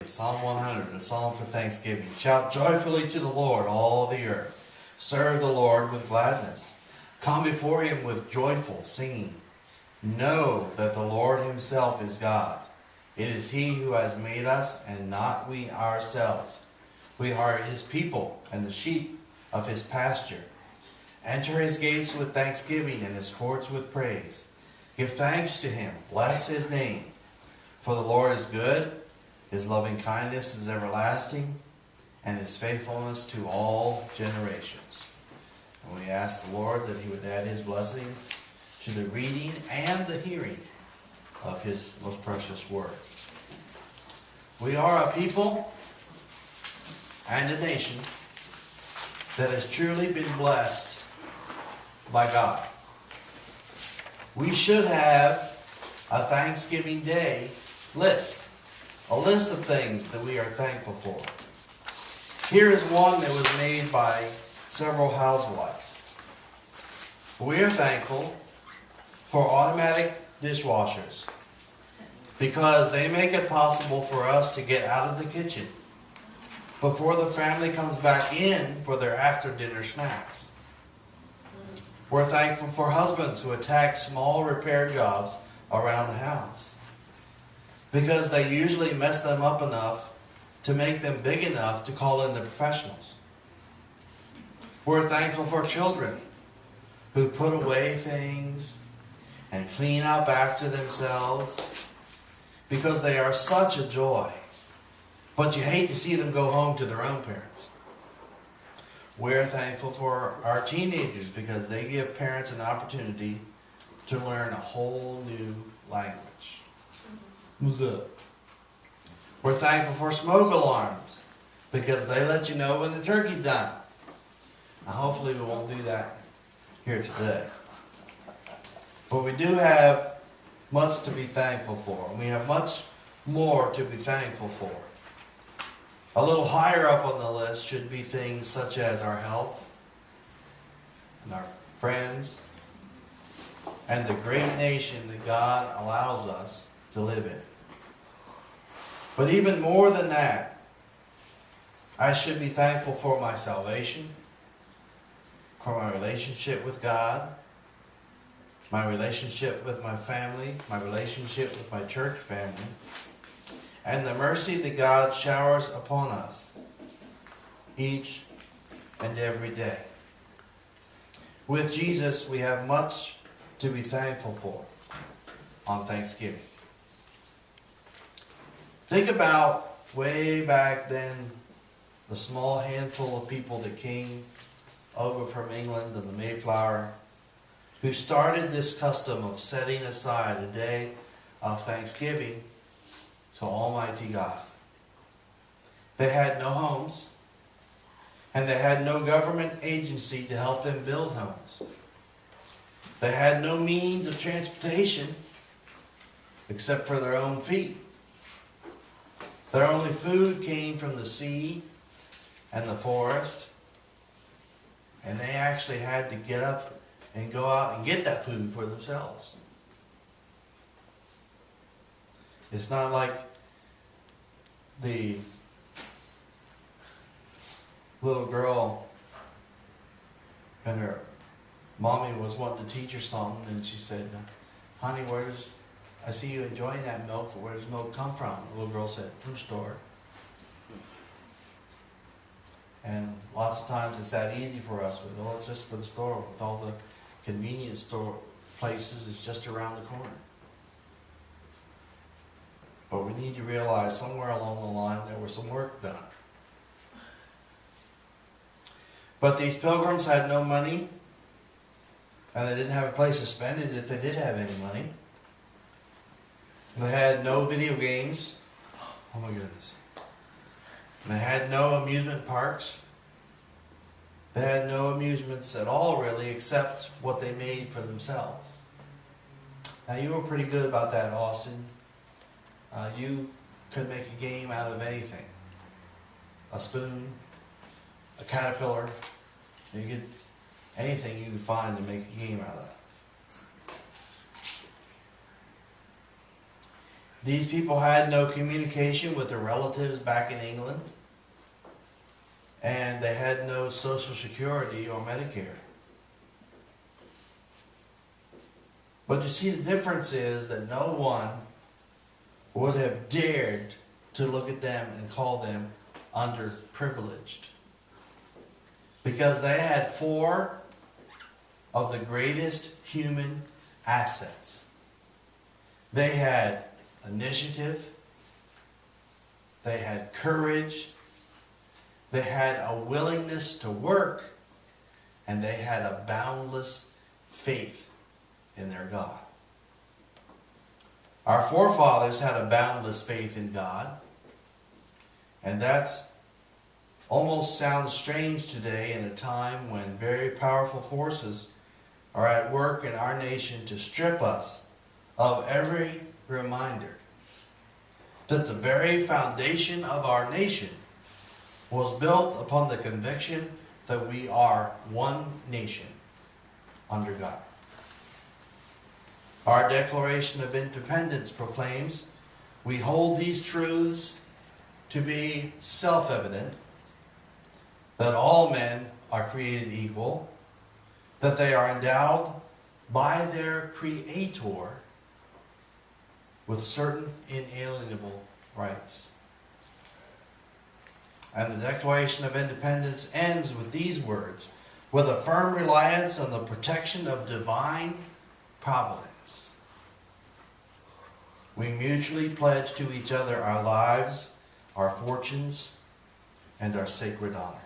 Psalm 100, a psalm for thanksgiving. Shout joyfully to the Lord, all the earth. Serve the Lord with gladness. Come before him with joyful singing. Know that the Lord himself is God. It is he who has made us, and not we ourselves. We are his people, and the sheep of his pasture. Enter his gates with thanksgiving, and his courts with praise. Give thanks to him. Bless his name. For the Lord is good. His loving kindness is everlasting, and his faithfulness to all generations. And we ask the Lord that he would add his blessing to the reading and the hearing of his most precious word. We are a people and a nation that has truly been blessed by God. We should have a Thanksgiving Day list. A list of things that we are thankful for. Here is one that was made by several housewives. We are thankful for automatic dishwashers because they make it possible for us to get out of the kitchen before the family comes back in for their after-dinner snacks. We're thankful for husbands who attack small repair jobs around the house, because they usually mess them up enough to make them big enough to call in the professionals. We're thankful for children who put away things and clean up after themselves because they are such a joy. But you hate to see them go home to their own parents. We're thankful for our teenagers because they give parents an opportunity to learn a whole new language. What's up? We're thankful for smoke alarms because they let you know when the turkey's done. Now, hopefully we won't do that here today. But we do have much to be thankful for. And we have much more to be thankful for. A little higher up on the list should be things such as our health and our friends and the great nation that God allows us to live in. But even more than that, I should be thankful for my salvation, for my relationship with God, my relationship with my family, my relationship with my church family, and the mercy that God showers upon us each and every day. With Jesus, we have much to be thankful for on Thanksgiving. Think about way back then, the small handful of people that came over from England and the Mayflower, who started this custom of setting aside a day of Thanksgiving to Almighty God. They had no homes, and they had no government agency to help them build homes. They had no means of transportation except for their own feet. Their only food came from the sea and the forest, and they actually had to get up and go out and get that food for themselves. It's not like the little girl and her mommy was wanting to teach her something, and she said, "Honey, I see you enjoying that milk. Where does milk come from?" The little girl said, "From the store." And lots of times it's that easy for us. Well, it's just for the store. With all the convenience store places, it's just around the corner. But we need to realize somewhere along the line there was some work done. But these pilgrims had no money, and they didn't have a place to spend it if they did have any money. They had no video games. Oh my goodness. They had no amusement parks. They had no amusements at all, really, except what they made for themselves. Now, you were pretty good about that, Austin. You could make a game out of anything. A spoon, a caterpillar. Anything you could find to make a game out of. These people had no communication with their relatives back in England, and they had no Social Security or Medicare. But you see, the difference is that no one would have dared to look at them and call them underprivileged, because they had four of the greatest human assets. They had initiative, they had courage, they had a willingness to work, and they had a boundless faith in their God. Our forefathers had a boundless faith in God, and that's almost sounds strange today in a time when very powerful forces are at work in our nation to strip us of every reminder that the very foundation of our nation was built upon the conviction that we are one nation under God. Our Declaration of Independence proclaims, we hold these truths to be self-evident, that all men are created equal, that they are endowed by their Creator with certain inalienable rights. And the Declaration of Independence ends with these words, with a firm reliance on the protection of divine providence. We mutually pledge to each other our lives, our fortunes, and our sacred honor.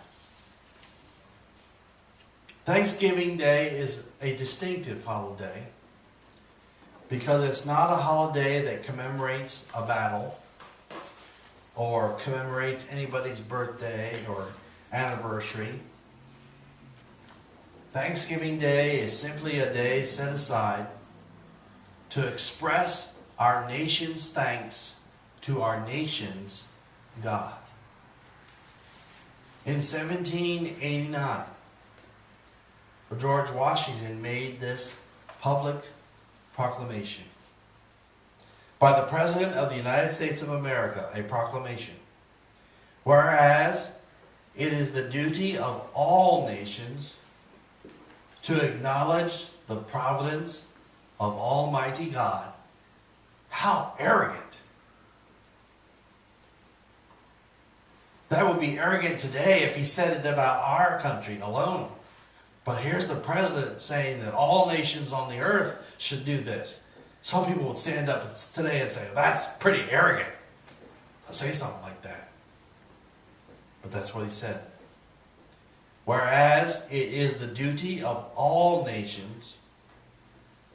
Thanksgiving Day is a distinctive holiday because it's not a holiday that commemorates a battle or commemorates anybody's birthday or anniversary. Thanksgiving Day is simply a day set aside to express our nation's thanks to our nation's God. In 1789, George Washington made this public proclamation. By the President of the United States of America, a proclamation. Whereas it is the duty of all nations to acknowledge the providence of Almighty God. How arrogant. That would be arrogant today if he said it about our country alone. But here's the president saying that all nations on the earth should do this. Some people would stand up today and say, that's pretty arrogant to say something like that. But that's what he said. Whereas it is the duty of all nations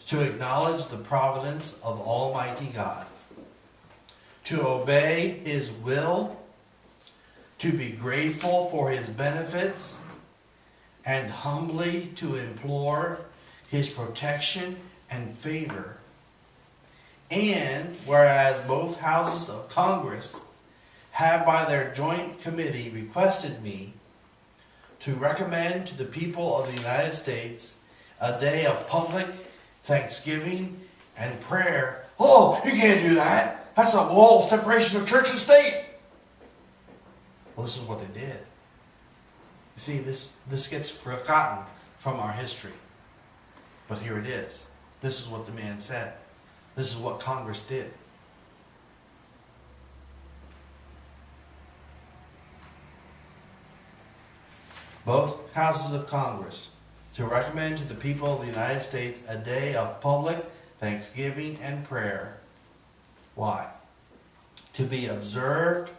to acknowledge the providence of Almighty God, to obey His will, to be grateful for His benefits, and humbly to implore His protection and favor. And whereas both houses of Congress have by their joint committee requested me to recommend to the people of the United States a day of public thanksgiving and prayer. Oh, you can't do that. That's a wall of separation of church and state. Well, this is what they did. You see, this gets forgotten from our history. But here it is. This is what the man said. This is what Congress did. Both houses of Congress to recommend to the people of the United States a day of public thanksgiving and prayer. Why? To be observed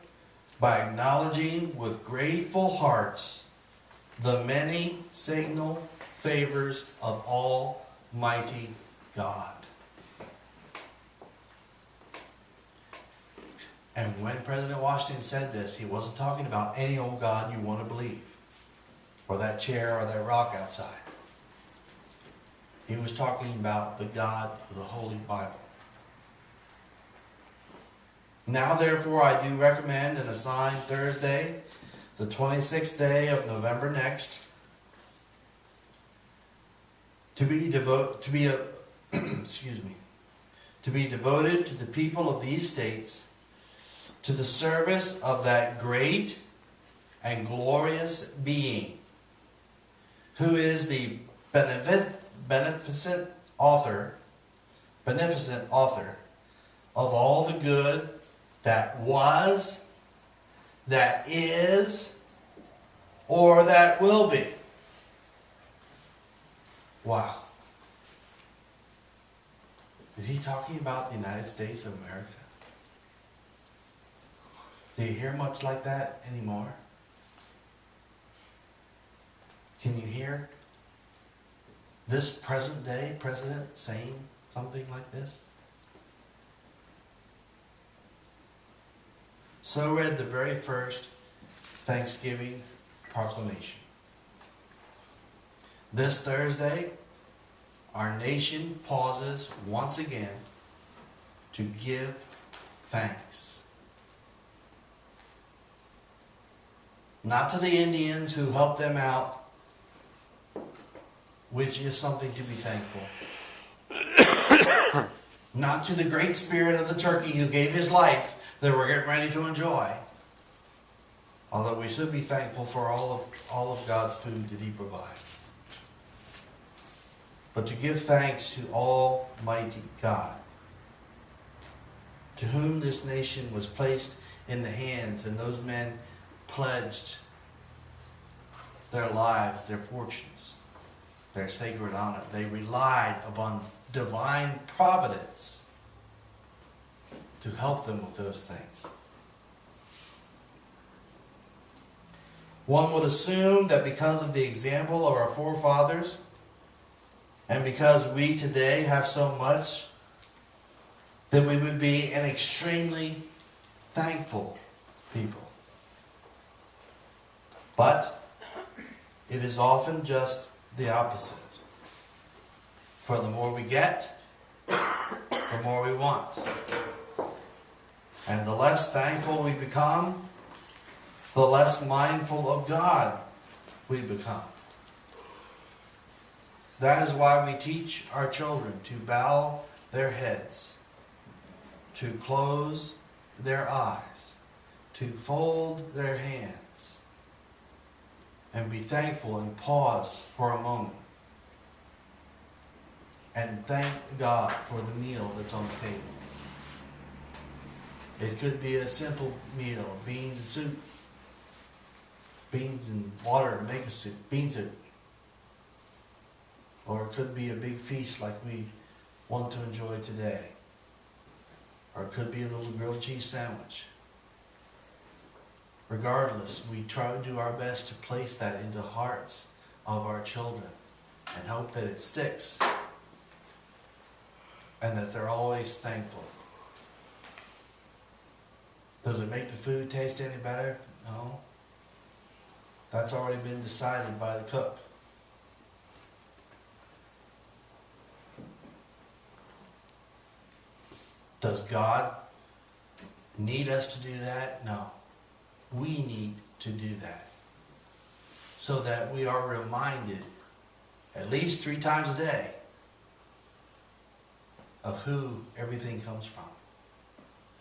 by acknowledging with grateful hearts the many signal favors of Almighty God. And when President Washington said this, he wasn't talking about any old God you want to believe, or that chair or that rock outside. He was talking about the God of the Holy Bible. Now, therefore, I do recommend and assign Thursday, the 26th day of November next, to be to be devoted to the people of these states, to the service of that great and glorious being, who is the beneficent author of all the good that was, that is, or that will be. Wow. Is he talking about the United States of America? Do you hear much like that anymore? Can you hear this present day president saying something like this? So read the very first Thanksgiving proclamation. This Thursday, our nation pauses once again to give thanks. Not to the Indians who helped them out, which is something to be thankful. Not to the great spirit of the turkey who gave his life that we're getting ready to enjoy. Although we should be thankful for all of God's food that he provides. But to give thanks to Almighty God, to whom this nation was placed in the hands, and those men pledged their lives, their fortunes, their sacred honor. They relied upon divine providence to help them with those things. One would assume that because of the example of our forefathers, and because we today have so much, that we would be an extremely thankful people. But it is often just the opposite. For the more we get, the more we want. And the less thankful we become, the less mindful of God we become. That is why we teach our children to bow their heads, to close their eyes, to fold their hands, and be thankful and pause for a moment. And thank God for the meal that's on the table. It could be a simple meal, beans and soup. Beans and water to make a soup, bean soup. Or it could be a big feast like we want to enjoy today. Or it could be a little grilled cheese sandwich. Regardless, we try to do our best to place that into the hearts of our children and hope that it sticks and that they're always thankful. Does it make the food taste any better? No. That's already been decided by the cook. Does God need us to do that? No. We need to do that. So that we are reminded at least 3 times a day of who everything comes from.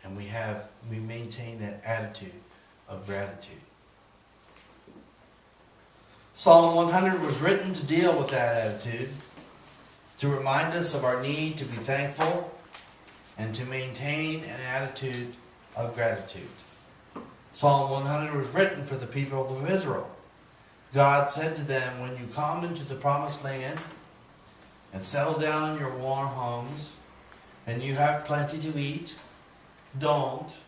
And we maintain that attitude of gratitude. Psalm 100 was written to deal with that attitude, to remind us of our need to be thankful and to maintain an attitude of gratitude. Psalm 100 was written for the people of Israel. God said to them, when you come into the promised land and settle down in your warm homes and you have plenty to eat, don't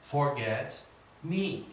forget me.